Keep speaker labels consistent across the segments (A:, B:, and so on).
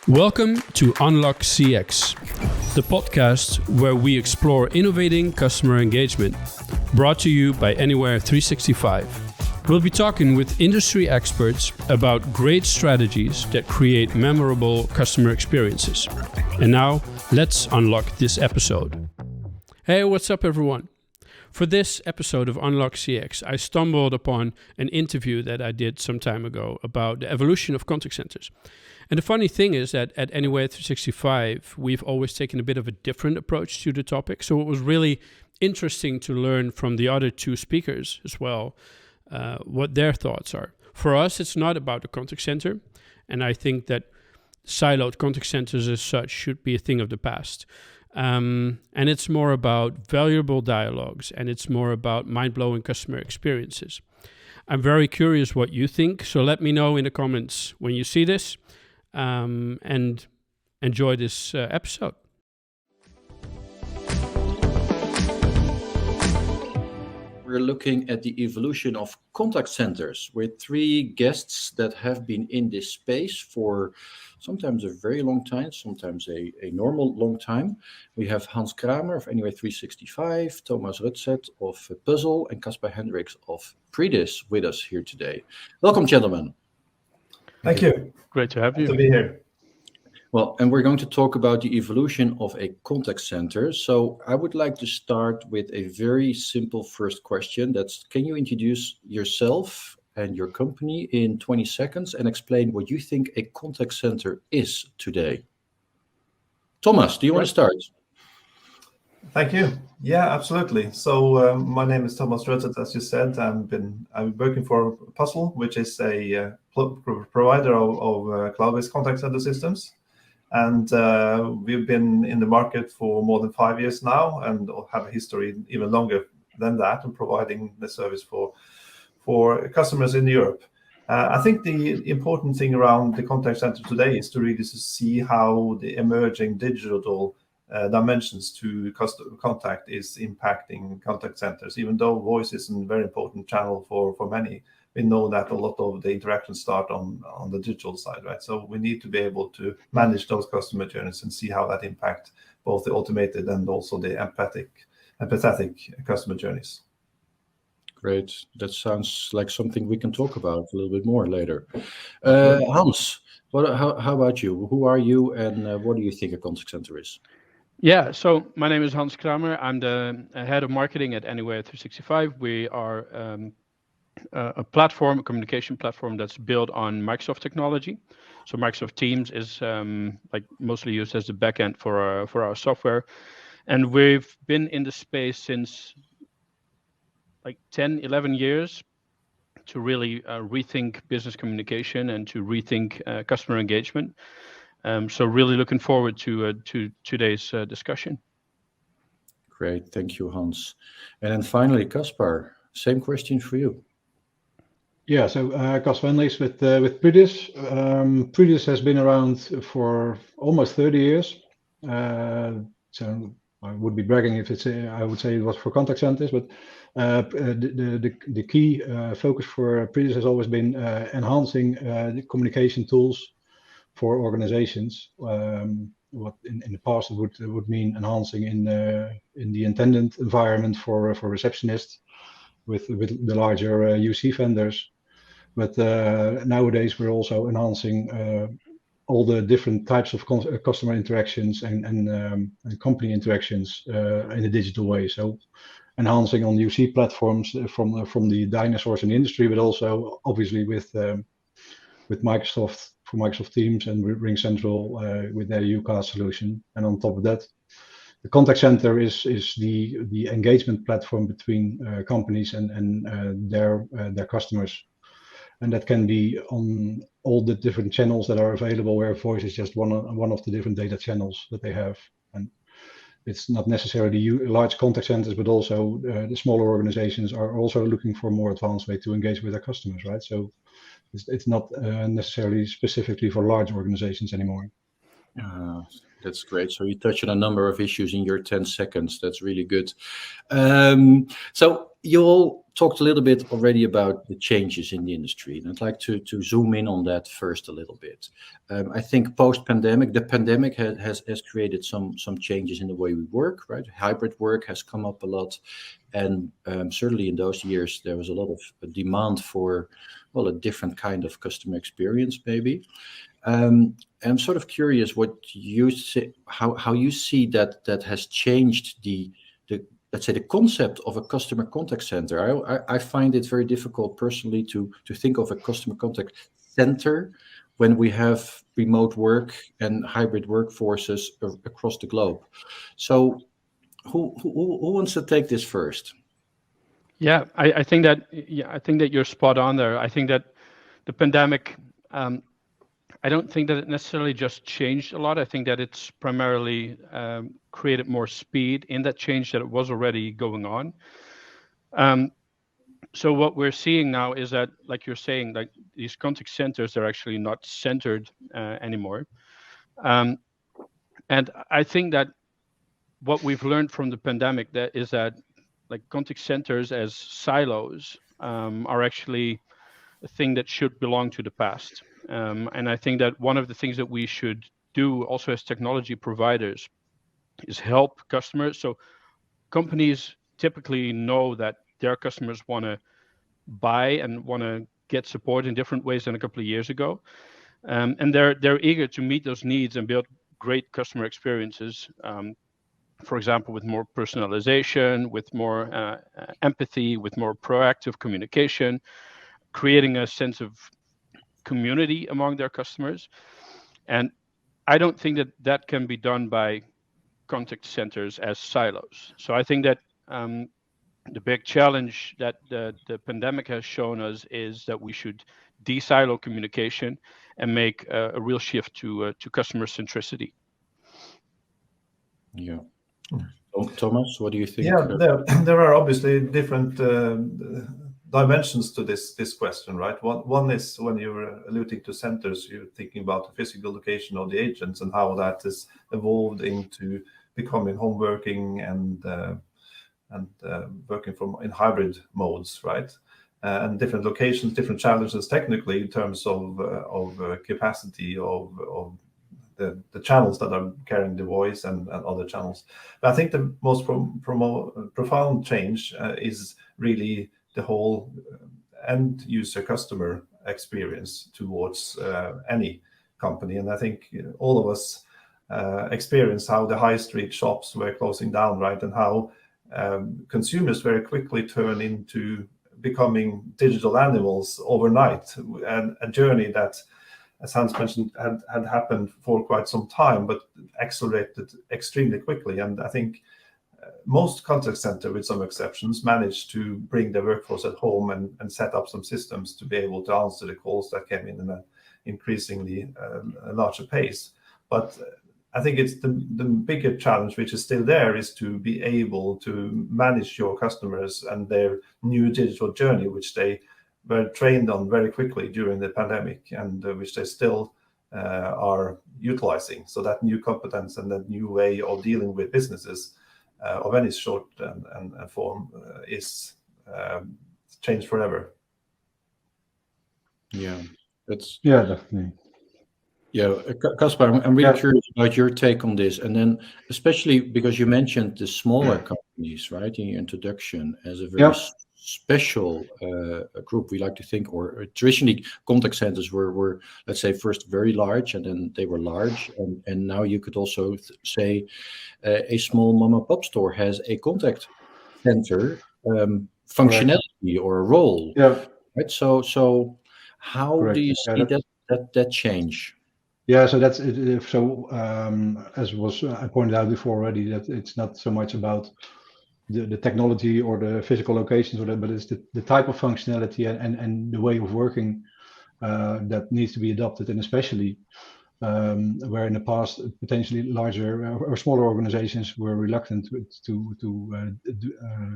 A: Welcome to Unlock CX, the podcast where we explore innovating customer engagement, brought to you by Anywhere 365. We'll be talking with industry experts about great strategies that create memorable customer experiences. And now, let's unlock this episode. Hey, what's up, everyone? For this episode of Unlock CX, I stumbled upon an interview that I did some time ago about the evolution of contact centers. And the funny thing is that at Anywhere 365, we've always taken a bit of a different approach to the topic. So it was really interesting to learn from the other two speakers as well, what their thoughts are. For us, it's not about the contact center. And I think that siloed contact centers as such should be a thing of the past. And it's more about valuable dialogues, and it's more about mind-blowing customer experiences. I'm very curious what you think, so let me know in the comments when you see this, and enjoy this episode.
B: We're looking at the evolution of contact centers with three guests that have been in this space for sometimes a very long time, sometimes a normal long time. We have Hans Kramer of Anywhere 365, Thomas Rutset of Puzzle, and Caspar Hendricks of Predis with us here today. Welcome, gentlemen.
C: Thank you.
A: Great to have you.
C: Good to be here.
B: Well, and we're going to talk about the evolution of a contact center. So I would like to start with a very simple first question. That's, can you introduce yourself and your company in 20 seconds and explain what you think a contact center is today? Thomas, do you want to start?
C: Thank you. Yeah, absolutely. So my name is Thomas Rutset, as you said. I'm working for Puzzle, which is a provider of cloud-based contact center systems. And we've been in the market for more than 5 years now and have a history even longer than that in providing the service for customers in Europe. I think the important thing around the contact center today is to really see how the emerging digital dimensions to customer contact is impacting contact centers. Even though voice is a very important channel for many, we know that a lot of the interactions start on the digital side, right? So we need to be able to manage those customer journeys and see how that impact both the automated and also the empathetic customer journeys.
B: Great. That sounds like something we can talk about a little bit more later. Hans, how about you? Who are you and what do you think a contact center is?
A: Yeah, so my name is Hans Kramer. I'm the head of marketing at Anywhere 365. We are a communication platform that's built on Microsoft technology. So Microsoft Teams is mostly used as the backend for our software. And we've been in the space since 10, 11 years to really rethink business communication and to rethink customer engagement. So really looking forward to today's discussion.
B: Great, thank you, Hans. And then finally, Caspar, same question for you.
D: Yeah, so Caspar Hendricks with Predis. Predis has been around for almost 30 years. So I would be bragging if I would say it was for contact centers, but the key focus for Predis has always been enhancing the communication tools for organizations. What in the past it would mean enhancing in the attendant environment for receptionists with the larger UC vendors. But nowadays we're also enhancing all the different types of customer interactions and company interactions in a digital way. So enhancing on UC platforms from the dinosaurs in the industry, but also obviously with Microsoft for Microsoft Teams and RingCentral with their UCaaS solution. And on top of that, the contact center is the engagement platform between companies and their customers. And that can be on all the different channels that are available, where voice is just one of the different data channels that they have. And it's not necessarily large contact centers, but also the smaller organizations are also looking for a more advanced way to engage with their customers, right? So it's not necessarily specifically for large organizations anymore.
B: That's great. So you touch on a number of issues in your 10 seconds. That's really good. So you all talked a little bit already about the changes in the industry, and I'd like to zoom in on that first a little bit. I think post-pandemic, the pandemic has created some changes in the way we work, right? Hybrid work has come up a lot, and certainly in those years, there was a lot of demand for, well, a different kind of customer experience, maybe. I'm sort of curious what you see, how you see that has changed the let's say the concept of a customer contact center. I find it very difficult personally to think of a customer contact center when we have remote work and hybrid workforces across the globe. So who wants to take this first?
A: Yeah, I think that you're spot on there. I think that the pandemic, I don't think that it necessarily just changed a lot. I think that it's primarily created more speed in that change that it was already going on. So what we're seeing now is that, like you're saying, like these contact centers are actually not centered anymore. And I think that what we've learned from the pandemic is that like contact centers as silos are actually a thing that should belong to the past. And I think that one of the things that we should do also as technology providers is help customers. So companies typically know that their customers want to buy and want to get support in different ways than a couple of years ago. And they're eager to meet those needs and build great customer experiences. For example, with more personalization, with more empathy, with more proactive communication, creating a sense of community among their customers. And I don't think that can be done by contact centers as silos. So I think that the big challenge that the pandemic has shown us is that we should de-silo communication and make a real shift to customer centricity.
B: Yeah. Thomas, what do you think?
C: Yeah, there are obviously different dimensions to this question, right? One is when you're alluding to centers, you're thinking about the physical location of the agents and how that has evolved into becoming home working and working in hybrid modes, right? And different locations, different challenges technically in terms of capacity of the channels that are carrying the voice and other channels. But I think the most profound change is really the whole end user customer experience towards any company. And I think all of us experience how the high street shops were closing down, right? And how consumers very quickly turn into becoming digital animals overnight, and a journey that, as Hans mentioned, had happened for quite some time, but accelerated extremely quickly. And I think most contact center, with some exceptions, managed to bring their workforce at home and set up some systems to be able to answer the calls that came in an increasingly larger pace. But I think it's the bigger challenge, which is still there, is to be able to manage your customers and their new digital journey, which they were trained on very quickly during the pandemic, and which they still are utilizing. So that new competence and that new way of dealing with businesses of any sort and form is changed forever.
B: Yeah,
D: definitely.
B: Yeah, Caspar, I'm really curious about your take on this, and then especially because you mentioned the smaller companies, right, in your introduction, as a very special group. We like to think, or traditionally contact centers were, let's say, first very large, and then they were large, and now you could also say a small mom and pop store has a contact center functionality or a role.
D: Yeah.
B: Right. So how do you see that change?
D: Yeah, so that's it. So as was I pointed out before already, that it's not so much about the technology or the physical locations, but it's the type of functionality and the way of working that needs to be adopted, and especially where in the past potentially larger or smaller organizations were reluctant to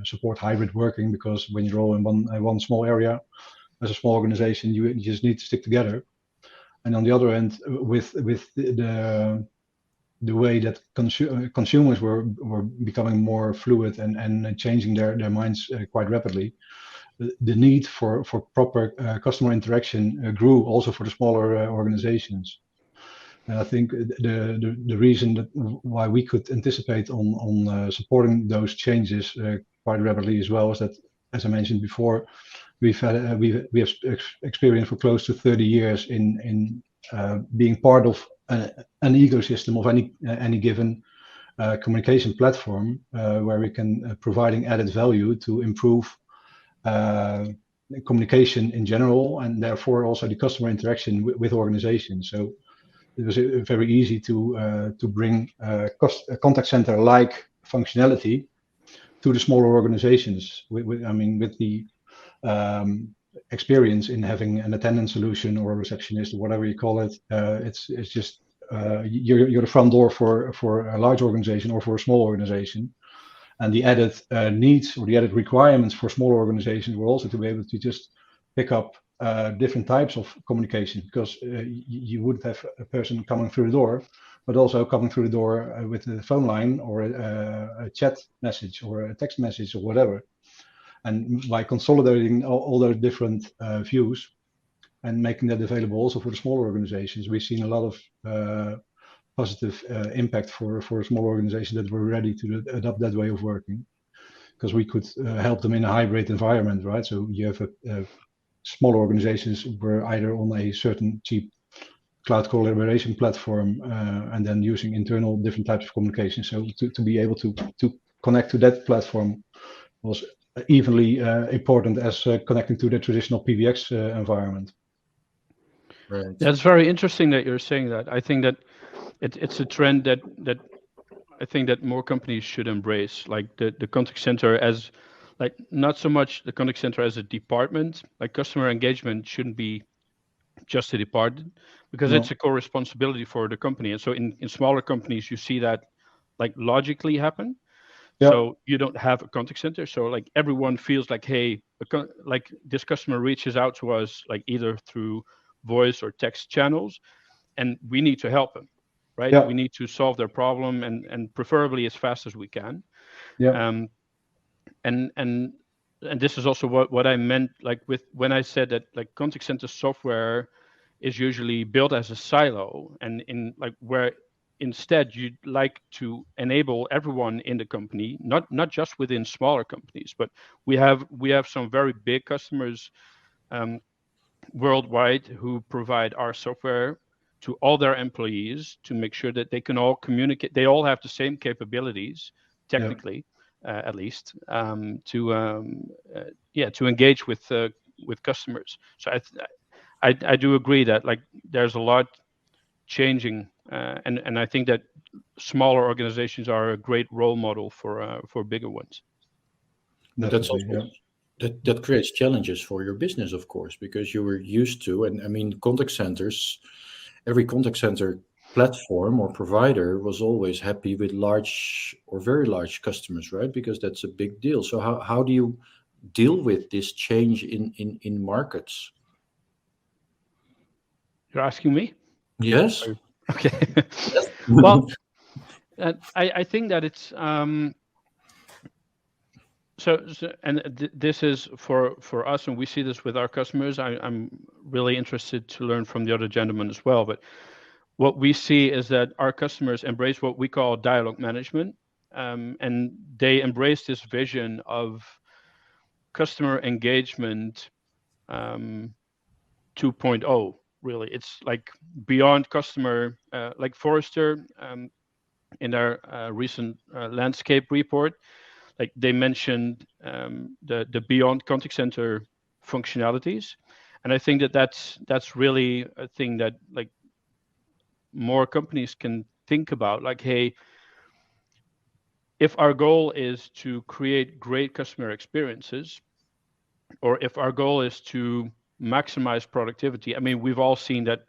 D: support hybrid working, because when you're all in one small area as a small organization, you just need to stick together. And on the other end, with the the way that consumers were becoming more fluid and changing their minds quite rapidly, the need for proper customer interaction grew also for the smaller organizations. And I think the reason that why we could anticipate on supporting those changes quite rapidly as well is that, as I mentioned before, we have experience for close to 30 years in being part of an ecosystem of any given communication platform where we can providing added value to improve communication in general, and therefore also the customer interaction with organizations. So it was very easy to bring a contact center like functionality to the smaller organizations. With the experience in having an attendance solution or a receptionist or whatever you call it, it's just you're the front door for a large organization or for a small organization. And the added needs or the added requirements for smaller organizations were also to be able to just pick up different types of communication, because you wouldn't have a person coming through the door, but also coming through the door with a phone line or a chat message or a text message or whatever. And by consolidating all those different views and making that available also for the smaller organizations, we've seen a lot of positive impact for small organizations that were ready to adopt that way of working, because we could help them in a hybrid environment, right? So you have smaller organizations were either on a certain cheap cloud collaboration platform and then using internal different types of communication. So to be able to connect to that platform was evenly important as connecting to the traditional PBX environment.
A: Right. That's very interesting that you're saying that. I think that it's a trend that I think that more companies should embrace, like the contact center as, like, not so much the contact center as a department. Like, customer engagement shouldn't be just a department, because it's a core responsibility for the company. And so in smaller companies, you see that like logically happen. Yeah. So you don't have a contact center. So like everyone feels like, hey, like this customer reaches out to us, like either through voice or text channels, and we need to help them, right? Yeah. We need to solve their problem, and preferably as fast as we can. Yeah. And this is also what I meant, like with when I said that like contact center software is usually built as a silo, and in like where instead you'd like to enable everyone in the company, not just within smaller companies, but we have some very big customers worldwide who provide our software to all their employees to make sure that they can all communicate. They all have the same capabilities, technically, at least, to engage with customers. So I do agree that like there's a lot changing, and I think that smaller organizations are a great role model for bigger ones.
B: That's also, that creates challenges for your business, of course, because you were used to, and I mean, contact centers, every contact center platform or provider was always happy with large or very large customers, right? Because that's a big deal. So how do you deal with this change in markets?
A: You're asking me?
B: Yes.
A: Okay. Yes. Well, I think that it's this is for us, and we see this with our customers. I'm really interested to learn from the other gentlemen as well. But what we see is that our customers embrace what we call dialogue management, and they embrace this vision of customer engagement 2.0. Really, it's like beyond customer, like Forrester in their recent landscape report, like they mentioned the beyond contact center functionalities, and I think that that's really a thing that like more companies can think about. Like, hey, if our goal is to create great customer experiences, or if our goal is to maximize productivity, I mean, we've all seen that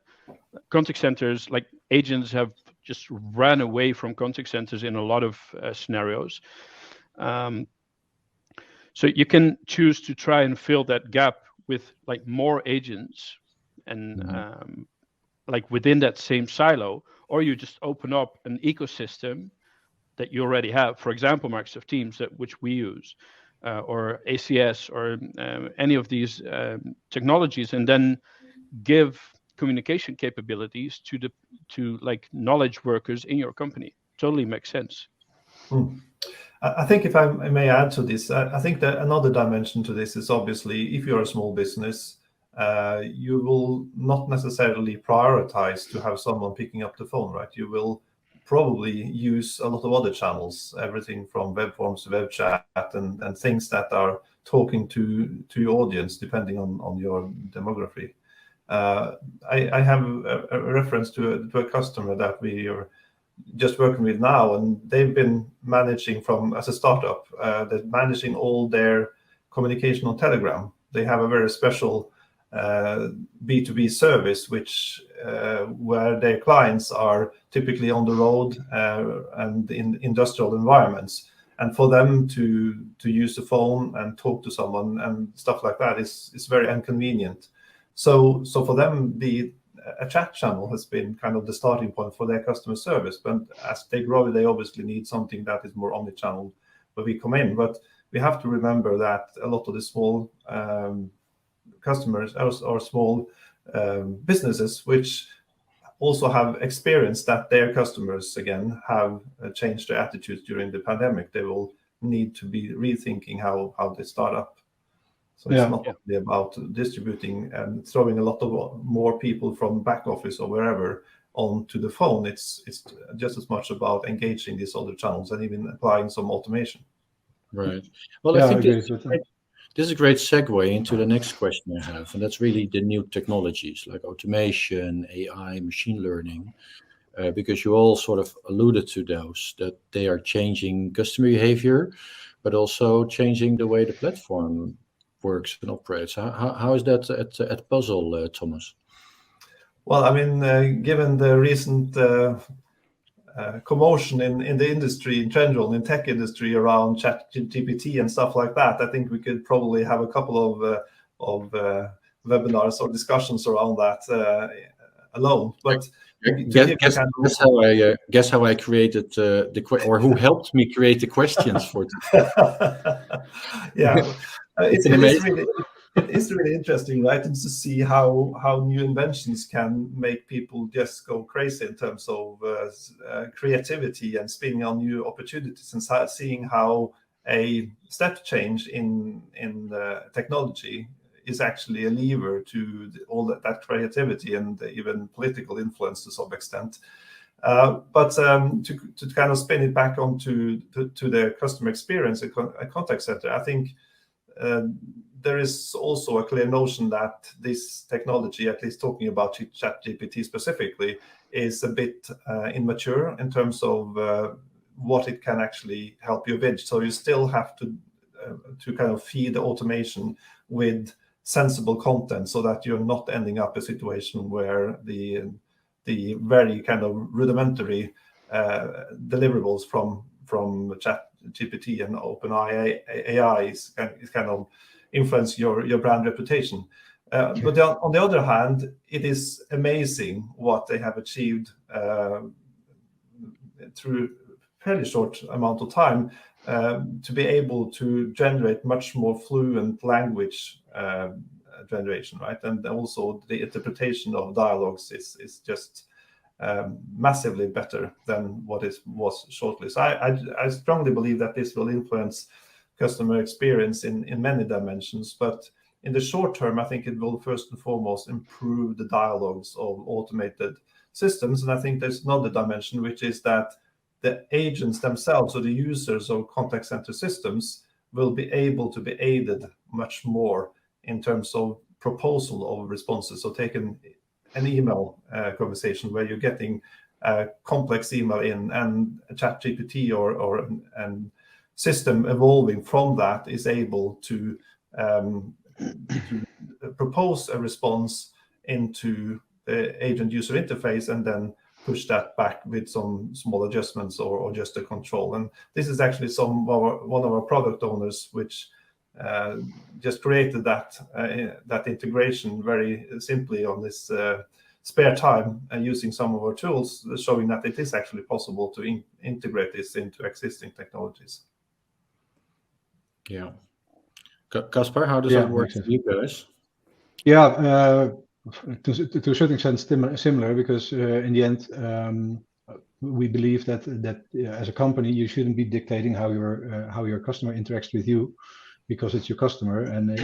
A: contact centers, like agents have just ran away from contact centers in a lot of scenarios. So you can choose to try and fill that gap with like more agents and like within that same silo, or you just open up an ecosystem that you already have. For example, Microsoft Teams, which we use, or ACS, or any of these technologies, and then give communication capabilities to like knowledge workers in your company. Totally makes sense.
C: I think if I may add to this, I think that another dimension to this is obviously if you're a small business, you will not necessarily prioritize to have someone picking up the phone, right? You will probably use a lot of other channels, everything from web forms to web chat and things that are talking to your audience, depending on your demography. I have a reference to a customer that we are just working with now, and they've been managing as a startup, they're managing all their communication on Telegram. They have a very special B2B service, which where their clients are typically on the road and in industrial environments, and for them to use the phone and talk to someone and stuff like that is very inconvenient. So for them, a chat channel has been kind of the starting point for their customer service. But as they grow, they obviously need something that is more omnichannel where we come in. But we have to remember that a lot of the small customers or small businesses, which also have experienced that their customers, again, have changed their attitudes during the pandemic, they will need to be rethinking how they start up. So it's not only about distributing and throwing a lot of more people from back office or wherever onto the phone. It's just as much about engaging these other channels and even applying some automation.
B: Right. Well, I think this is a great segue into the next question I have, and that's really the new technologies like automation, AI, machine learning, because you all sort of alluded to those, that they are changing customer behavior, but also changing the way the platform works and operates. How is that at Puzzle, Thomas?
C: Well, I mean, given the recent commotion in the industry in general, in tech industry around ChatGPT and stuff like that, I think we could probably have a couple of webinars or discussions around that alone. But
B: guess how I created or who helped me create the questions for today.
C: Yeah. It is really interesting, right? And to see how new inventions can make people just go crazy in terms of creativity and spinning on new opportunities, and seeing how a step change in technology is actually a lever to all that creativity and even political influence to some extent. But to kind of spin it back onto the customer experience and contact center, I think there is also a clear notion that this technology, at least talking about ChatGPT specifically, is a bit immature in terms of what it can actually help you with. So you still have to kind of feed the automation with sensible content so that you're not ending up a situation where the very kind of rudimentary deliverables from ChatGPT and OpenAI is kind of influence your brand reputation. But on the other hand, it is amazing what they have achieved through a fairly short amount of time to be able to generate much more fluent language generation, right? And also the interpretation of dialogues is just massively better than what it was shortly. So I strongly believe that this will influence customer experience in many dimensions, but in the short term, I think it will first and foremost improve the dialogues of automated systems. And I think there's another dimension, which is that the agents themselves, or the users of contact center systems, will be able to be aided much more in terms of proposal of responses. So take an email conversation where you're getting a complex email in, and a ChatGPT or an system evolving from that is able to propose a response into the agent user interface and then push that back with some small adjustments or just a control. And this is actually one of our product owners which just created that integration very simply on this spare time using some of our tools, showing that it is actually possible to integrate this into existing technologies.
B: Yeah. Caspar, how does that work for you guys?
D: Yeah, to a certain extent similar, because in the end, we believe that as a company, you shouldn't be dictating how your customer interacts with you, because it's your customer, and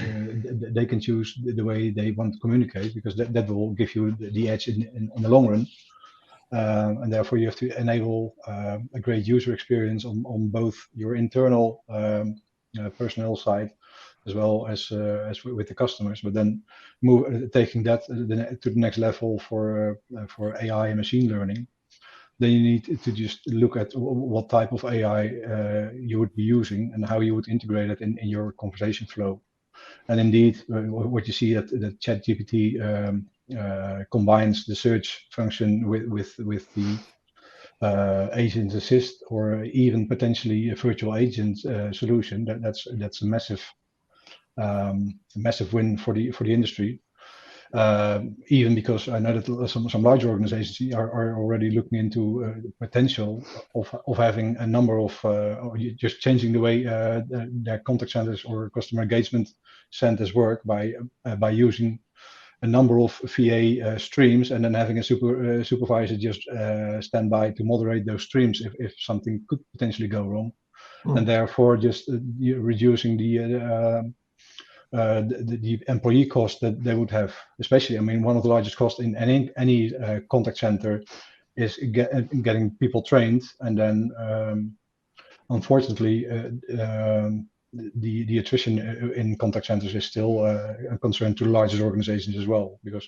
D: they can choose the way they want to communicate, because that will give you the edge in the long run. And therefore, you have to enable a great user experience on both your internal personnel side, as well as with the customers. But then taking that to the next level for AI and machine learning, then you need to just look at what type of AI you would be using and how you would integrate it in your conversation flow. And indeed, what you see that ChatGPT combines the search function with the agent assist, or even potentially a virtual agent solution. That's a massive win for the industry. Even because I know that some large organizations are already looking into the potential of having a number of just changing the way their contact centers or customer engagement centers work by using a number of VA streams, and then having a supervisor just stand by to moderate those streams if something could potentially go wrong, and therefore just reducing the employee cost that they would have. Especially, I mean, one of the largest costs in any contact center is getting people trained, and then unfortunately the attrition in contact centers is still a concern to the largest organizations as well, because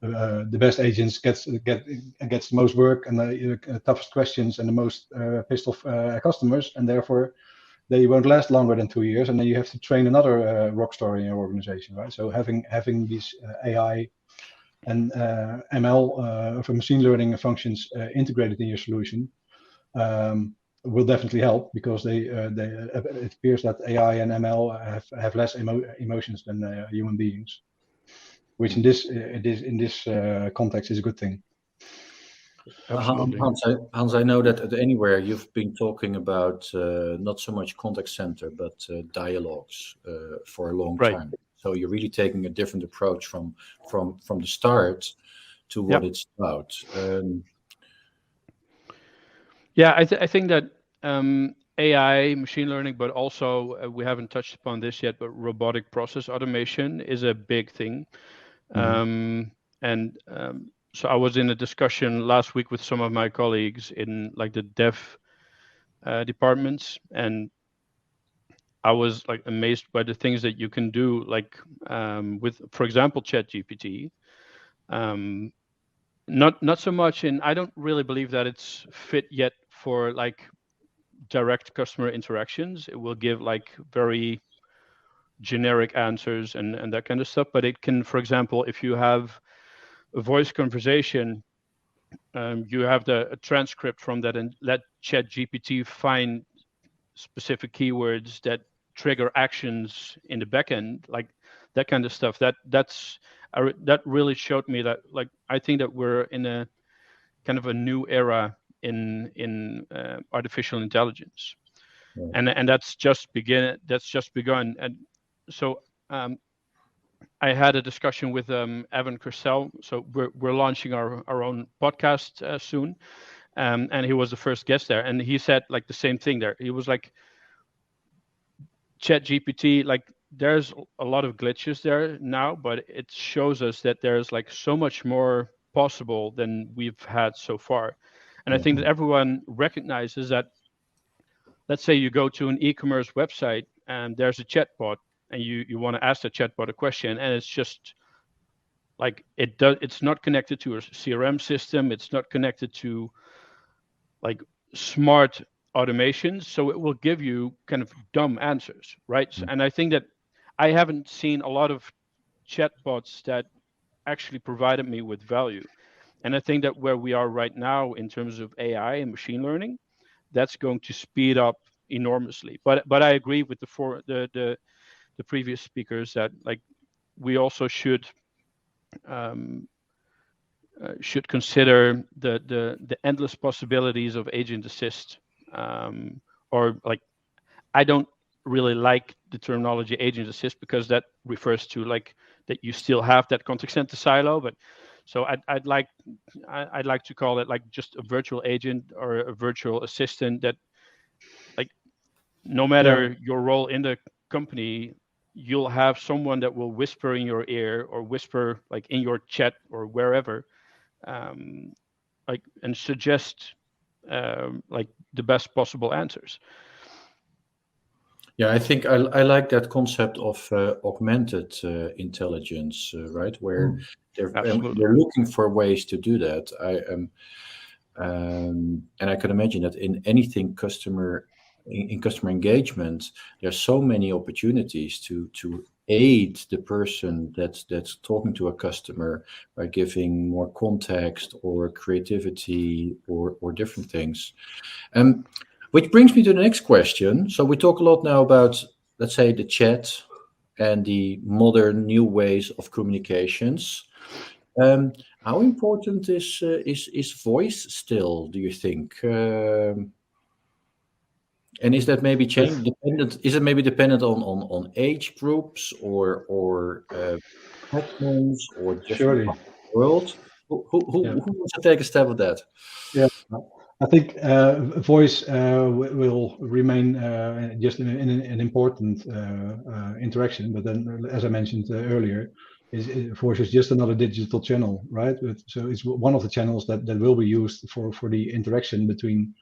D: the best agents gets the most work and the toughest questions and the most pissed off customers, and therefore they won't last longer than 2 years, and then you have to train another rock star in your organization, right? So having these AI and ML for machine learning functions integrated in your solution will definitely help, because it appears that AI and ML have less emotions than human beings, which in this context is a good thing.
A: Absolutely.
B: Hans, I know that at Anywhere you've been talking about not so much contact center, but dialogues for a long time. So you're really taking a different approach from the start to what it's about.
A: Yeah, I think that AI, machine learning, but also we haven't touched upon this yet, but robotic process automation is a big thing. So I was in a discussion last week with some of my colleagues in like the dev departments, and I was like amazed by the things that you can do, like with, for example, ChatGPT. Not so much in, I don't really believe that it's fit yet for like direct customer interactions. It will give like very generic answers and that kind of stuff, but it can, for example, if you have a voice conversation, you have a transcript from that, and let ChatGPT find specific keywords that trigger actions in the backend, like that kind of stuff. That really showed me that, like, I think that we're in a kind of a new era in artificial intelligence, and that's just begun. And so I had a discussion with Evan Kersell. So we're launching our own podcast soon, and he was the first guest there, and he said like the same thing there. He was like, ChatGPT, like there's a lot of glitches there now, but it shows us that there's like so much more possible than we've had so far. And I think that everyone recognizes that. Let's say you go to an e-commerce website and there's a chatbot, and you want to ask the chatbot a question, and it's just like it's not connected to a CRM system, it's not connected to like smart automations, so it will give you kind of dumb answers, right? And I think that I haven't seen a lot of chatbots that actually provided me with value. And I think that where we are right now in terms of AI and machine learning, that's going to speed up enormously. But I agree with the previous speakers that like we also should
E: should consider the endless possibilities of agent assist, or like, I don't really like the terminology agent assist, because that refers to like that you still have that contact center silo. But so I'd like to call it like just a virtual agent or a virtual assistant that, like, no matter your role in the company, you'll have someone that will whisper in your ear or whisper like in your chat or wherever, like, and suggest like the best possible answers.
B: Yeah, I think I like that concept of augmented intelligence, right? Where they're looking for ways to do that. And I can imagine that in anything customer engagement, there's so many opportunities to aid the person that's talking to a customer by giving more context or creativity or different things. Which brings me to the next question. So we talk a lot now about, let's say, the chat and the modern new ways of communications. How important is voice still, do you think? And is that maybe dependent? Is it maybe dependent on age groups or platforms or different parts of the world? Who wants to take a stab at that?
D: Yeah, I think voice will remain just an important interaction. But then, as I mentioned earlier, voice is just another digital channel, right? So it's one of the channels that will be used for the interaction between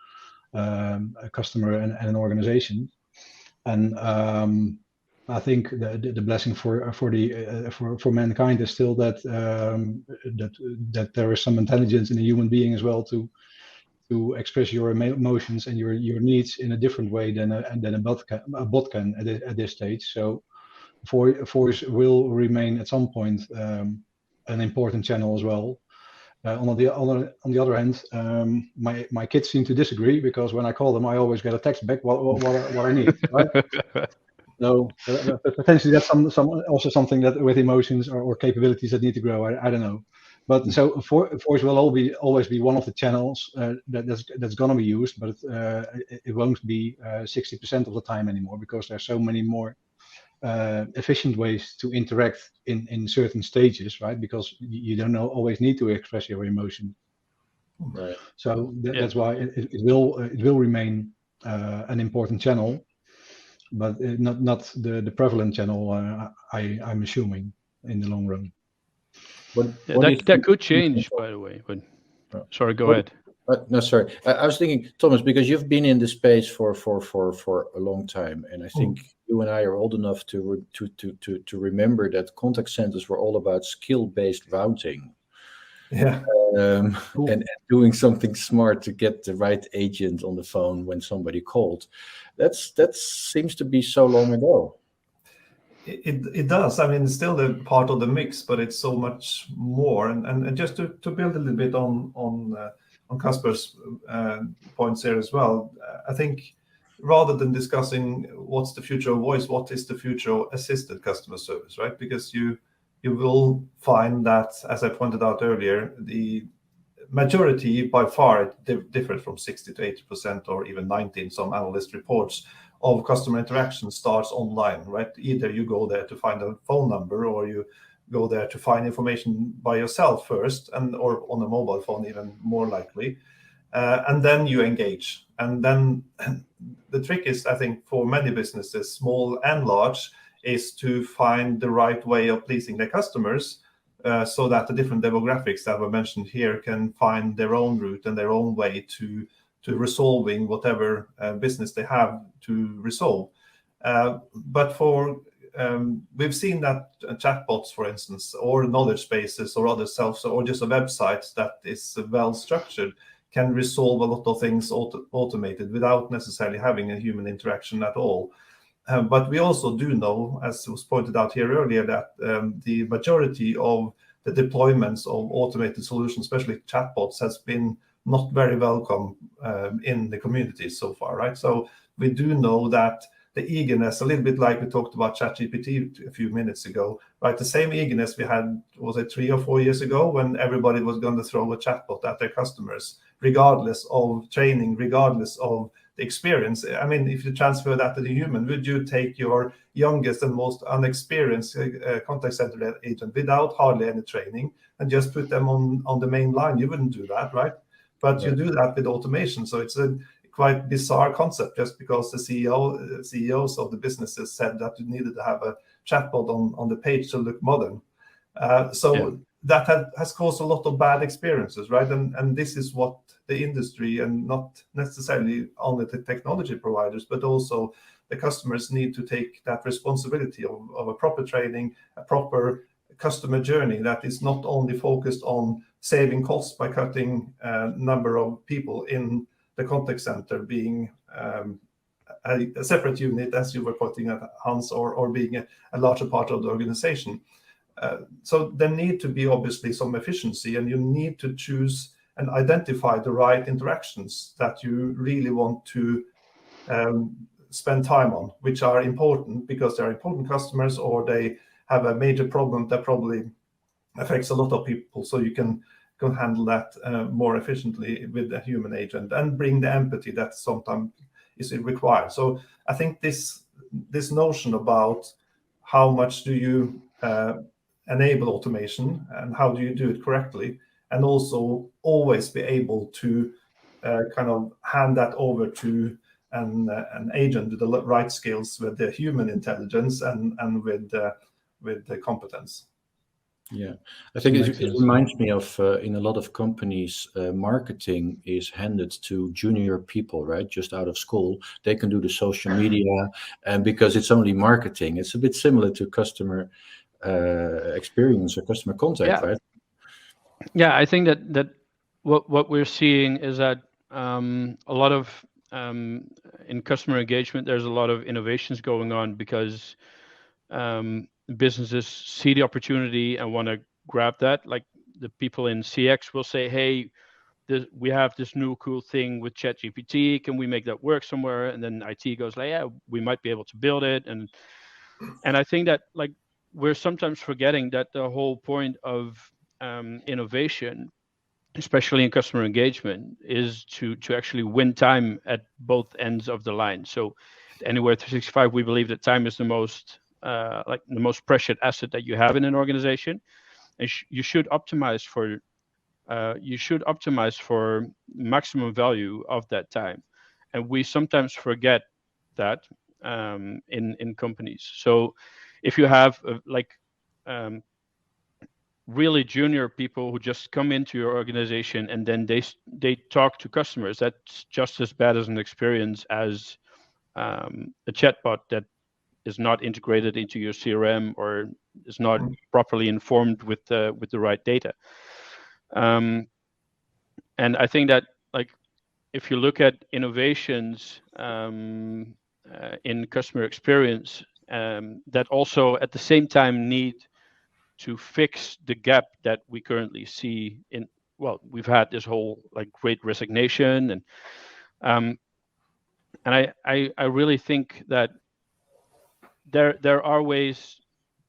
D: a customer and an organization. And I think the blessing for mankind is still that that there is some intelligence in a human being as well to express your emotions and your needs in a different way than a bot can at this stage. So voice will remain at some point an important channel as well. On the other hand, my kids seem to disagree, because when I call them, I always get a text back what I need, right? So potentially that's also something that with emotions or capabilities that need to grow. I don't know, but so voice will always be one of the channels that's going to be used, but it won't be 60% of the time anymore, because there's so many more efficient ways to interact in certain stages, right? Because you don't always need to express your emotion.
B: Right.
D: So that's why it will remain an important channel, but not the prevalent channel. I'm assuming in the long run.
E: That could change, by the way. But sorry, go ahead.
B: No, sorry. I was thinking, Thomas, because you've been in this space for a long time, and I think you and I are old enough to remember that contact centers were all about skill-based routing.
C: Yeah.
B: And doing something smart to get the right agent on the phone when somebody called. That seems to be so long ago.
C: It does. I mean, it's still a part of the mix, but it's so much more. And just to build a little bit on Casper's points here as well, I think rather than discussing what's the future of voice, what is the future of assisted customer service, right? Because you will find that, as I pointed out earlier, the majority by far differs from 60 to 80% or even 90 in some analyst reports of customer interaction starts online, right? Either you go there to find a phone number, or you go there to find information by yourself first, or on a mobile phone even more likely, and then you engage. And then the trick is, I think, for many businesses, small and large, is to find the right way of pleasing their customers, so that the different demographics that were mentioned here can find their own route and their own way to resolving whatever business they have to resolve. But we've seen that chatbots, for instance, or knowledge bases, or other or just a website that is well structured, can resolve a lot of things automated without necessarily having a human interaction at all. But we also do know, as was pointed out here earlier, that the majority of the deployments of automated solutions, especially chatbots, has been not very welcome in the community so far, right? So we do know that eagerness, a little bit like we talked about ChatGPT a few minutes ago, right? The same eagerness we had, was it 3 or 4 years ago, when everybody was going to throw a chatbot at their customers, regardless of training, regardless of the experience. I mean, if you transfer that to the human, would you take your youngest and most unexperienced contact center agent without hardly any training and just put them on the main line? You wouldn't do that, right? But you do that with automation. So it's a quite bizarre concept, just because the CEOs of the businesses said that you needed to have a chatbot on the page to look modern. That has caused a lot of bad experiences, right? And this is what the industry, and not necessarily only the technology providers, but also the customers, need to take that responsibility of a proper training, a proper customer journey that is not only focused on saving costs by cutting number of people in the contact center, being a separate unit, as you were quoting at Hans, or being a larger part of the organization. So there need to be obviously some efficiency, and you need to choose and identify the right interactions that you really want to spend time on, which are important because they're important customers, or they have a major problem that probably affects a lot of people. So you can handle that more efficiently with a human agent and bring the empathy that sometimes is required. So I think this notion about how much do you enable automation and how do you do it correctly, and also always be able to kind of hand that over to an agent with the right skills, with the human intelligence and with the competence.
B: Yeah, I think it reminds me of in a lot of companies, marketing is handed to junior people, right? Just out of school. They can do the social media, and because it's only marketing, it's a bit similar to customer experience or customer contact, right?
E: Yeah, I think that what we're seeing is that a lot of in customer engagement, there's a lot of innovations going on because businesses see the opportunity and want to grab that. Like the people in CX will say, hey, we have this new cool thing with ChatGPT, can we make that work somewhere? And then IT goes like, yeah, we might be able to build it. And I think that like we're sometimes forgetting that the whole point of innovation, especially in customer engagement, is to actually win time at both ends of the line. So at Anywhere 365, we believe that time is the most precious asset that you have in an organization, and you should optimize for maximum value of that time. And we sometimes forget that in companies. So if you have really junior people who just come into your organization and then they talk to customers, that's just as bad as an experience as a chatbot that is not integrated into your CRM or is not properly informed with the right data. And I think that like if you look at innovations in customer experience, that also at the same time need to fix the gap that we currently see in, well, we've had this whole like great resignation, and I really think that there are ways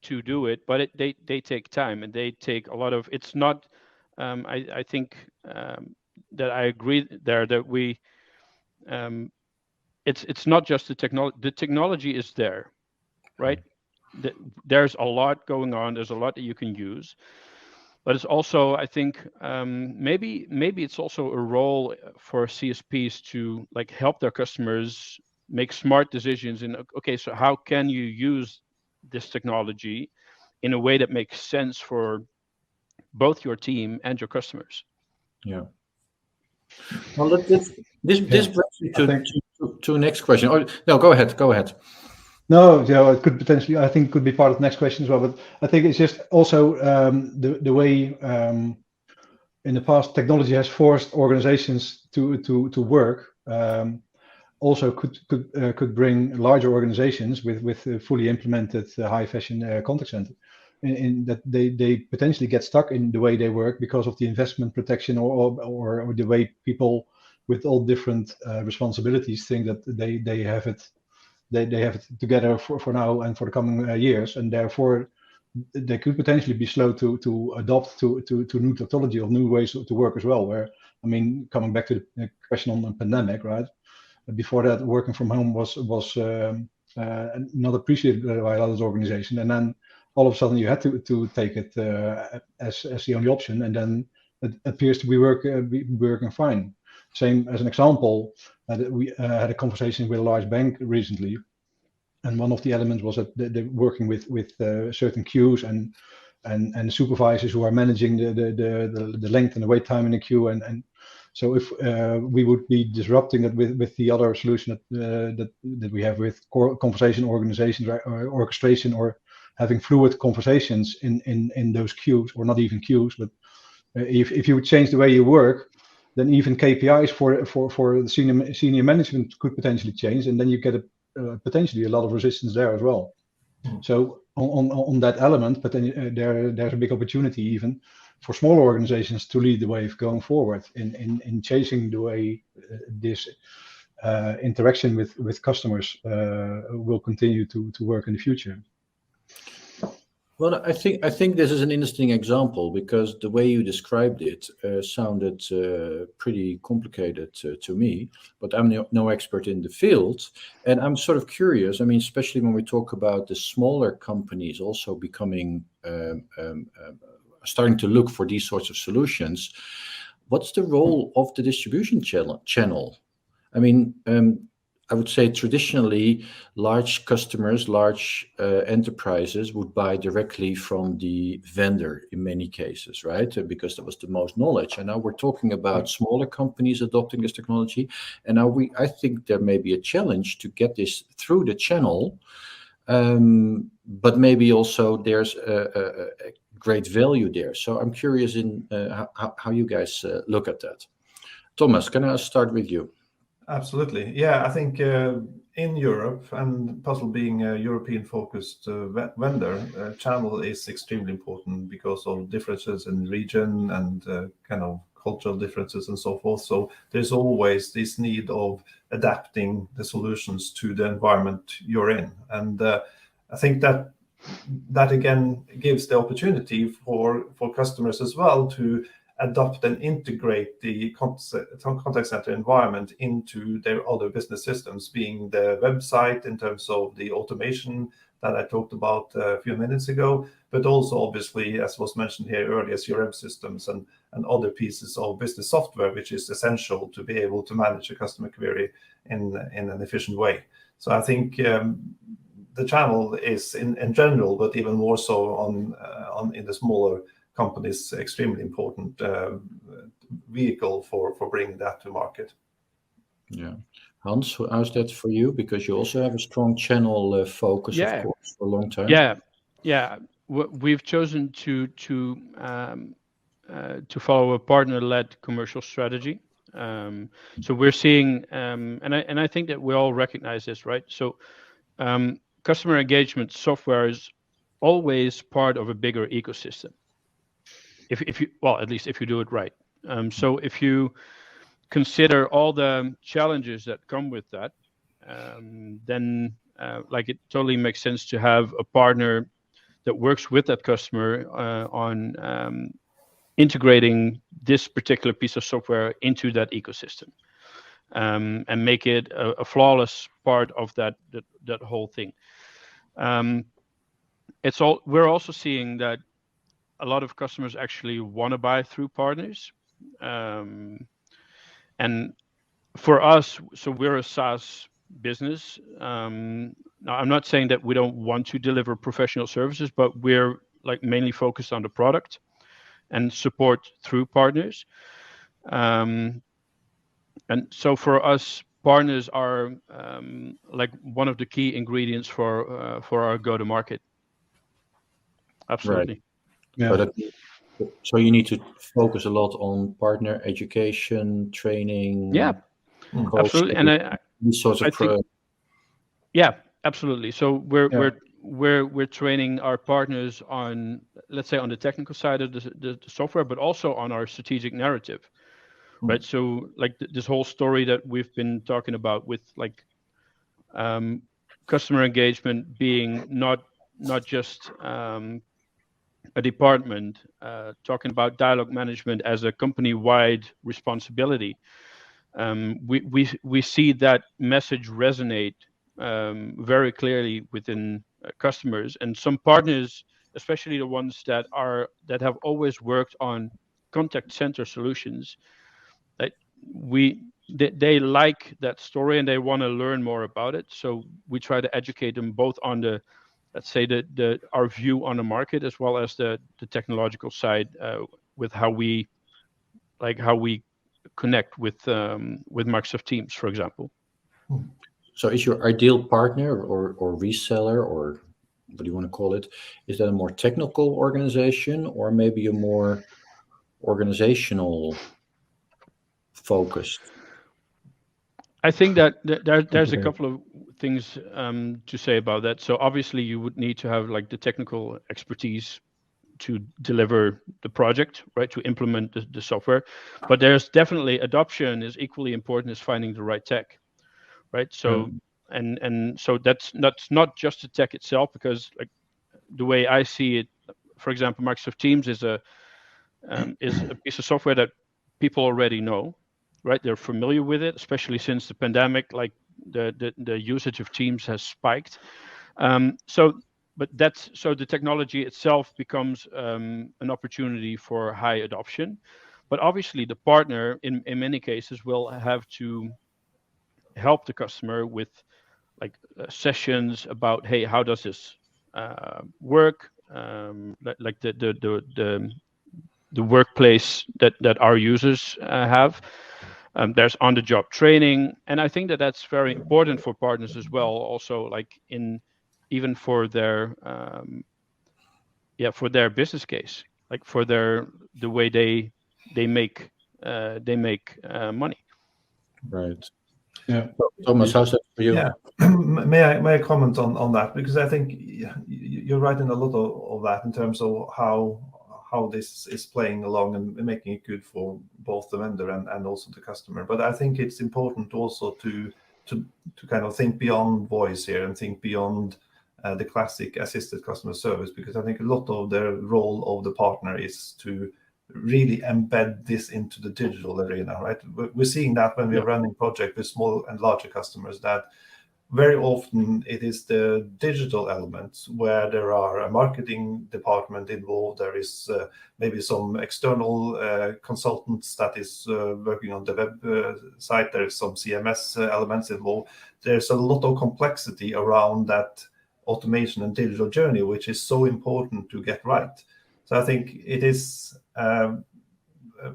E: to do it, but they take time and they take a lot of, it's not, I think that I agree there that we, it's not just the technology is there, right? There's a lot going on. There's a lot that you can use, but it's also, I think, maybe it's also a role for CSPs to like help their customers make smart decisions. In okay, so how can you use this technology in a way that makes sense for both your team and your customers?
B: Yeah. Well, this brings me to the next question. Oh, no, go ahead.
D: No, yeah, it could potentially, I think, could be part of the next question as well. But I think it's just also the way in the past technology has forced organizations to work. Also could bring larger organizations with fully implemented high fashion contact center, in that they potentially get stuck in the way they work because of the investment protection or the way people with all different responsibilities think that they have it they have it together for now and for the coming years, and therefore they could potentially be slow to adopt to new technology or new ways to work as well. Where, I mean, coming back to the question on the pandemic, right? Before that, working from home was not appreciated by a lot of organizations, and then all of a sudden you had to take it as the only option, and then it appears to be working fine. Same as an example, we had a conversation with a large bank recently, and one of the elements was that they're working with certain queues and supervisors who are managing the length and the wait time in the queue, and so if we would be disrupting it with the other solution that we have with conversation organization or orchestration, or having fluid conversations in those queues, or not even queues, but if you would change the way you work, then even KPIs for the senior management could potentially change, and then you get potentially a lot of resistance there as well. So on that element, but then there's a big opportunity even for smaller organizations to lead the wave going forward in chasing the way this interaction with customers will continue to work in the future.
B: Well, I think this is an interesting example, because the way you described it sounded pretty complicated to me, but I'm no expert in the field. And I'm sort of curious, I mean, especially when we talk about the smaller companies also becoming, starting to look for these sorts of solutions, what's the role of the distribution channel? I mean, I would say traditionally, large customers, large enterprises would buy directly from the vendor in many cases, right? Because that was the most knowledge. And now we're talking about smaller companies adopting this technology. And now I think there may be a challenge to get this through the channel, but maybe also there's a great value there. So I'm curious in how you guys look at that. Thomas, can I start with you?
C: Absolutely. Yeah, I think in Europe, and Puzzle being a European-focused vendor, channel is extremely important because of differences in region and kind of cultural differences and so forth. So there's always this need of adapting the solutions to the environment you're in. And I think that again gives the opportunity for customers as well to adopt and integrate the contact center environment into their other business systems, being the website in terms of the automation that I talked about a few minutes ago, but also obviously, as was mentioned here earlier, CRM systems and other pieces of business software, which is essential to be able to manage a customer query in an efficient way. So I think the channel is in general, but even more so on in the smaller companies, extremely important vehicle for bringing that to market.
B: Yeah. Hans, how's that for you? Because you also have a strong channel focus, of course, for a long time.
E: Yeah. We've chosen to follow a partner-led commercial strategy. So we're seeing, and I think that we all recognize this, right? So customer engagement software is always part of a bigger ecosystem. If you, well, at least if you do it right. So if you consider all the challenges that come with that, then like it totally makes sense to have a partner that works with that customer on integrating this particular piece of software into that ecosystem, and make it a flawless part of that whole thing. We're also seeing that a lot of customers actually want to buy through partners. And for us, so we're a SaaS business. Now, I'm not saying that we don't want to deliver professional services, but we're like mainly focused on the product and support through partners. And so for us, partners are like one of the key ingredients for our go-to-market. Absolutely.
B: Right. Yeah. So you need to focus a lot on partner education, training.
E: Yeah, absolutely. And
B: these sorts of
E: yeah, absolutely. So we're training our partners on, let's say, on the technical side of the software, but also on our strategic narrative, right? So like this whole story that we've been talking about with like customer engagement being not just a department, talking about dialogue management as a company-wide responsibility. We see that message resonate very clearly within customers, and some partners, especially the ones that have always worked on contact center solutions, that they like that story and they want to learn more about it. So we try to educate them both on the, let's say, our view on the market, as well as the technological side, with how we connect with Microsoft Teams, for example.
B: So is your ideal partner or reseller, or what do you want to call it, is that a more technical organization or maybe a more organizational focused?
E: I think that there's a couple of things to say about that. So obviously you would need to have like the technical expertise to deliver the project, right, to implement the software. But there's definitely adoption is equally important as finding the right tech, right? So and so that's not just the tech itself, because like the way I see it, for example, Microsoft Teams is a piece of software that people already know, right? They're familiar with it, especially since the pandemic. Like the usage of Teams has spiked. But the technology itself becomes an opportunity for high adoption. But obviously, the partner in many cases will have to help the customer with like sessions about, hey, how does this work? Like the workplace that our users have. There's on-the-job training, and I think that that's very important for partners as well. Also, like even for their business case, like for the way they make money.
B: Right.
D: Yeah.
B: Thomas, how's that for you?
C: Yeah. May I comment on that? Because I think you're right in a lot of that in terms of how this is playing along and making it good for both the vendor and also the customer. But I think it's important also to kind of think beyond voice here and think beyond the classic assisted customer service, because I think a lot of the role of the partner is to really embed this into the digital arena, right? We're seeing that when we're running projects with small and larger customers, that very often it is the digital elements where there are a marketing department involved. There is maybe some external consultants that is working on the web site. There is some CMS elements involved. There's a lot of complexity around that automation and digital journey, which is so important to get right. So I think it is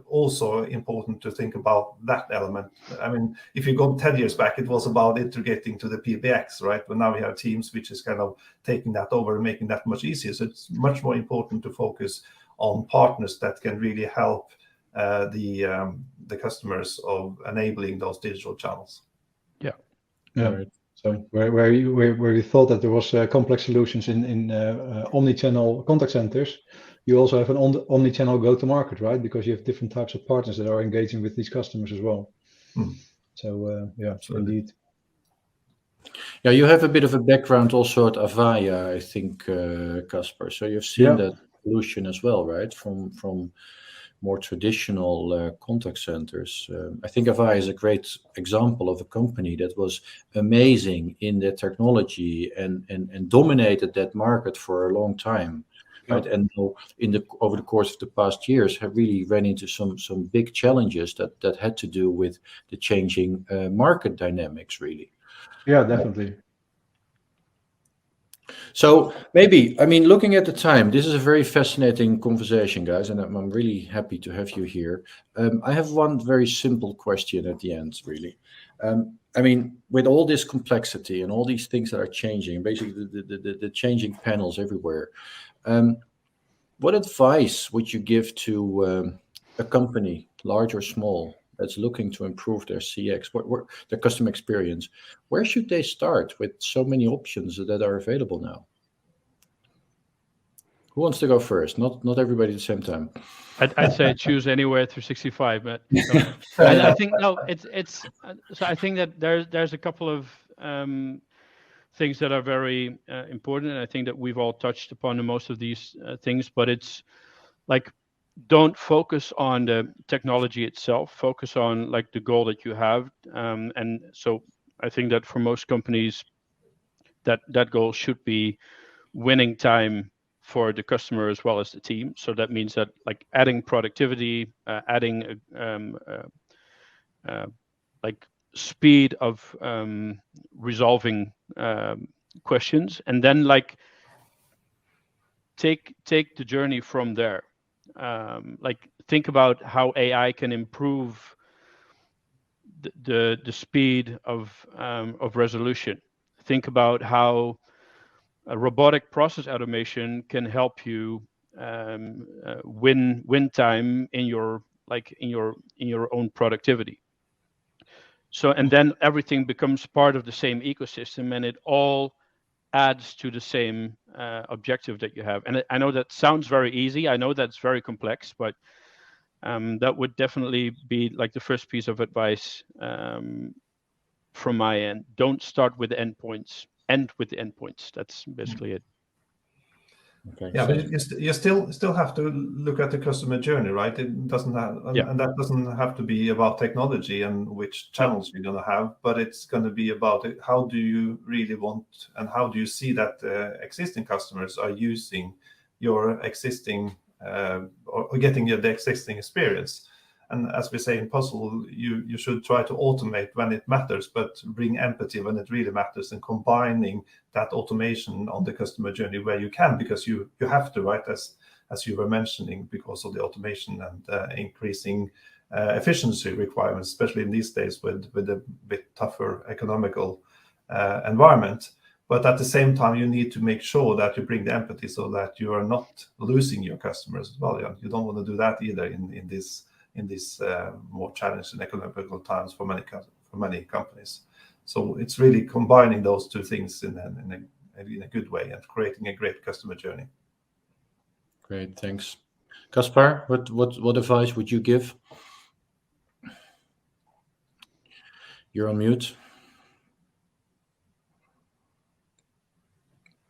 C: also important to think about that element. I mean, if you go 10 years back, it was about integrating to the PBX, right? But now we have Teams, which is kind of taking that over and making that much easier. So it's much more important to focus on partners that can really help the customers of enabling those digital channels.
D: Yeah.
B: Right.
D: So where you thought that there was complex solutions in omnichannel contact centers, you also have an omnichannel go-to-market, right? Because you have different types of partners that are engaging with these customers as well. So
C: Absolutely.
D: Indeed.
B: Yeah, you have a bit of a background also at Avaya, I think, Casper. So you've seen that solution as well, right? From more traditional contact centers. I think Avaya is a great example of a company that was amazing in their technology and dominated that market for a long time. Right, and over the course of the past years, have really ran into some big challenges that had to do with the changing market dynamics, really.
D: Yeah, definitely.
B: So maybe, I mean, looking at the time, this is a very fascinating conversation, guys, and I'm really happy to have you here. I have one very simple question at the end, really. I mean, with all this complexity and all these things that are changing, basically the changing panels everywhere, what advice would you give to a company, large or small, that's looking to improve their CX, their customer experience? Where should they start with so many options that are available now? Who wants to go first? Not everybody at the same time.
E: I'd say choose anywhere 365, but I think no. It's so I think that there's a couple of things that are very important, and I think that we've all touched upon most of these things. But it's like, don't focus on the technology itself. Focus on like the goal that you have, and so I think that for most companies, that goal should be winning time for the customer as well as the team. So that means that like adding productivity, adding like speed of resolving questions, and then like take the journey from there. Like think about how AI can improve the speed of resolution. Think about how a robotic process automation can help you win time in your own productivity. So, and then everything becomes part of the same ecosystem, and it all adds to the same objective that you have. And I know that sounds very easy. I know that's very complex, but that would definitely be like the first piece of advice from my end. Don't start with the endpoints. End with the endpoints. That's basically it.
C: Okay. Yeah, but you still have to look at the customer journey, right? It doesn't have, and that doesn't have to be about technology and which channels you're going to have, but it's going to be about it. How do you really want, and how do you see that existing customers are using your existing or getting the existing experience? And as we say in Puzzle, you should try to automate when it matters, but bring empathy when it really matters, and combining that automation on the customer journey where you can, because you have to, right, as you were mentioning, because of the automation and increasing efficiency requirements, especially in these days with a bit tougher economical environment. But at the same time, you need to make sure that you bring the empathy so that you are not losing your customers as well. You don't want to do that either in these more challenging economical times for many companies. So it's really combining those two things in a good way and creating a great customer journey.
B: Great, thanks. Caspar, what advice would you give? You're on mute.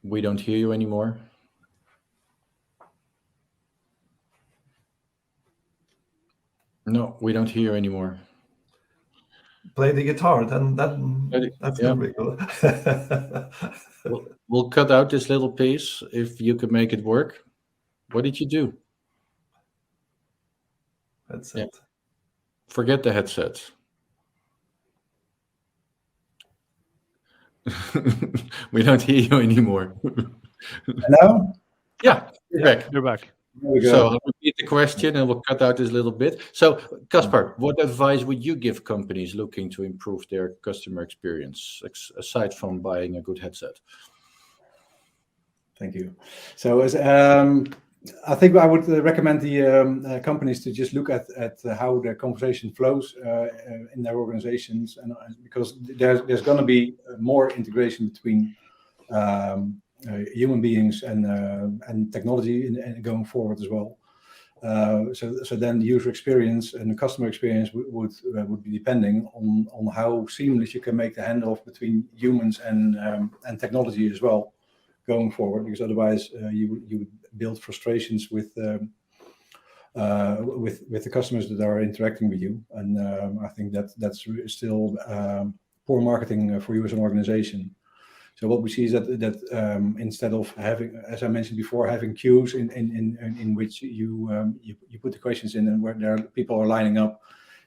B: We don't hear you anymore. No, we don't hear you anymore.
C: Play the guitar, then that's gonna be cool.
B: We'll cut out this little piece if you could make it work. What did you do?
C: Headset. Yeah.
B: Forget the headset. We don't hear you anymore.
F: Hello?
B: Yeah, you're back.
E: You're back.
B: So I'll repeat the question and we'll cut out this little bit. So, Caspar, what advice would you give companies looking to improve their customer experience, aside from buying a good headset?
F: Thank you. So, I think I would recommend the companies to just look at how the conversation flows in their organizations, and because there's going to be more integration between human beings and technology going forward as well. So then the user experience and the customer experience would be depending on how seamless you can make the handoff between humans and technology as well going forward, because otherwise you would build frustrations with the customers that are interacting with you, and I think that's still poor marketing for you as an organization. So what we see is that instead of having, as I mentioned before, having queues in which you put the questions in and where people are lining up,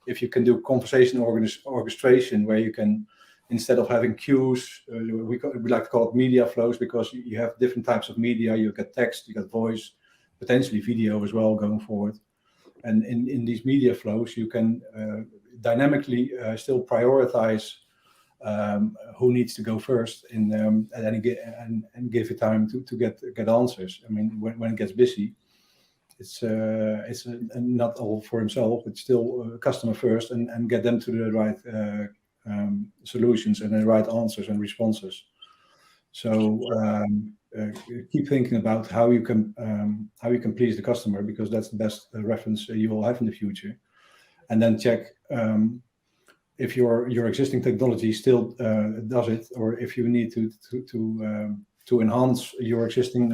F: if you can do conversation orchestration where you can, instead of having queues, we like to call it media flows, because you have different types of media. You got text, you got voice, potentially video as well going forward. And in these media flows, you can dynamically still prioritize who needs to go first and give you time to get answers. I mean, when it gets busy, it's not all for himself. It's still customer first, and get them to the right solutions and the right answers and responses. So keep thinking about how you can please the customer, because that's the best reference you will have in the future. And then check if your existing technology still does it, or if you need to enhance your existing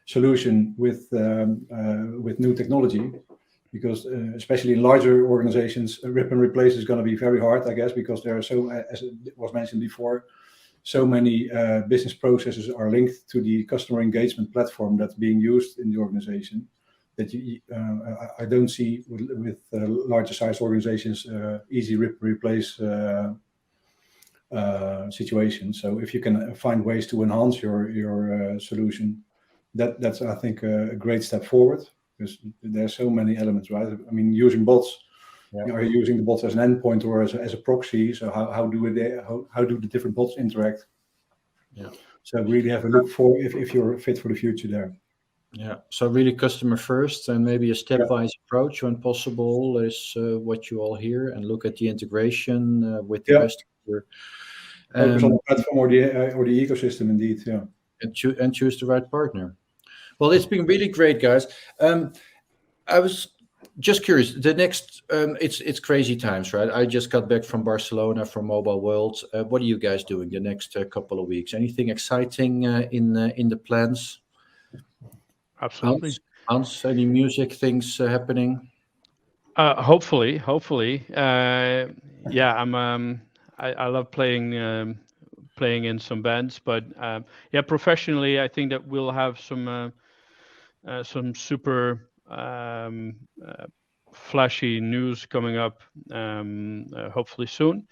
F: solution with new technology, because especially in larger organizations, rip and replace is going to be very hard, I guess, because there are so, as it was mentioned before, so many business processes are linked to the customer engagement platform that's being used in the organization, that I don't see with larger sized organizations easy rip and replace situation. So if you can find ways to enhance your solution, that's I think a great step forward, because there's so many elements, right? I mean, using bots, are you using the bots as an endpoint or as a proxy? So how do the different bots interact?
B: Yeah.
F: So really have a look for if you're fit for the future there.
B: Yeah. So really customer first, and maybe a stepwise approach when possible is what you all hear, and look at the integration with the customer.
F: Focus on the platform or the ecosystem, indeed. Yeah.
B: And choose the right partner. Well, it's been really great, guys. I was just curious. The next, it's crazy times, right? I just got back from Barcelona from Mobile World. What are you guys doing the next couple of weeks? Anything exciting in the plans?
E: Absolutely.
B: Hans, any music things happening?
E: Hopefully. Yeah, I love playing in some bands, but professionally, I think that we'll have some super flashy news coming up, hopefully soon.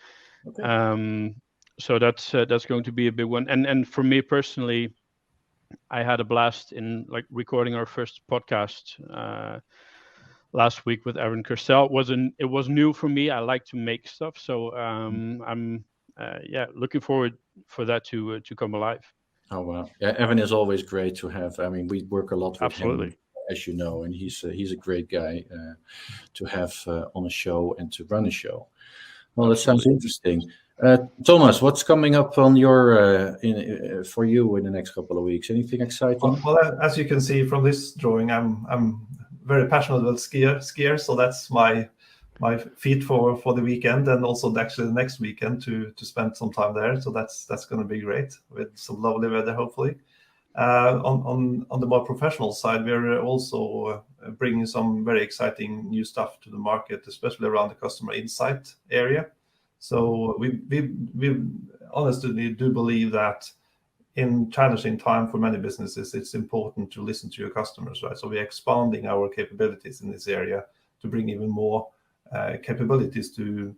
E: Okay. So that's going to be a big one. And for me personally, I had a blast in recording our first podcast last week with Aaron Kerstel. It was new for me. I like to make stuff, so I'm looking forward for that to come alive.
B: Oh wow! Yeah, Evan is always great to have. I mean, we work a lot with him, as you know, and he's a great guy to have on a show and to run a show. Well, that sounds interesting. Thomas, what's coming up on your for you in the next couple of weeks? Anything exciting?
C: Well, as you can see from this drawing, I'm very passionate about skier, so that's my feat for the weekend, and also actually the next weekend to spend some time there. So that's going to be great with some lovely weather, hopefully. On the more professional side, we're also bringing some very exciting new stuff to the market, especially around the customer insight area. So we honestly do believe that in challenging time for many businesses, it's important to listen to your customers, right? So we're expanding our capabilities in this area to bring even more capabilities to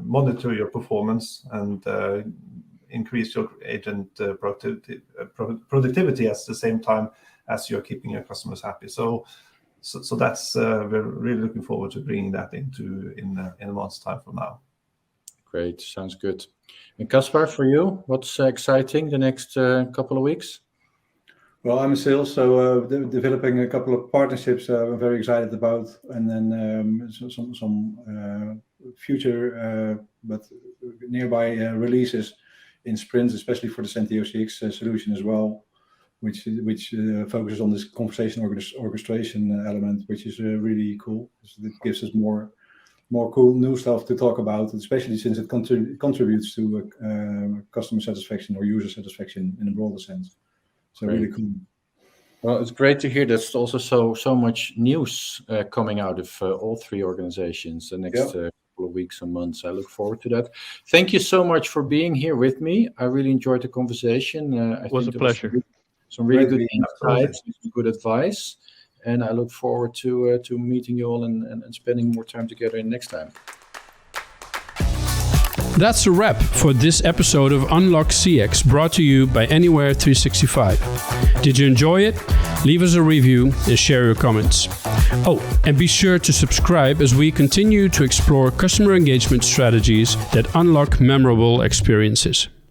C: monitor your performance and increase your agent productivity at the same time as you're keeping your customers happy. So that's we're really looking forward to bringing that into in a month's time from now.
B: Great, sounds good. And Caspar, for you, what's exciting the next couple of weeks?
F: Well, I'm in sales, so developing a couple of partnerships I'm very excited about, and then some future but nearby releases in sprints, especially for the Sentio CX solution as well, which focuses on this conversation orchestration element, which is really cool. It gives us more cool new stuff to talk about, especially since it contributes to customer satisfaction or user satisfaction in a broader sense. So great. Really cool.
B: Well, it's great to hear there's also so much news coming out of all three organizations the next couple of weeks and months. I look forward to that. Thank you so much for being here with me. I really enjoyed the conversation.
E: It was a pleasure.
B: Some really good insights, good advice. And I look forward to meeting you all and spending more time together next time.
A: That's a wrap for this episode of Unlock CX, brought to you by Anywhere 365. Did you enjoy it? Leave us a review and share your comments. Oh, and be sure to subscribe as we continue to explore customer engagement strategies that unlock memorable experiences.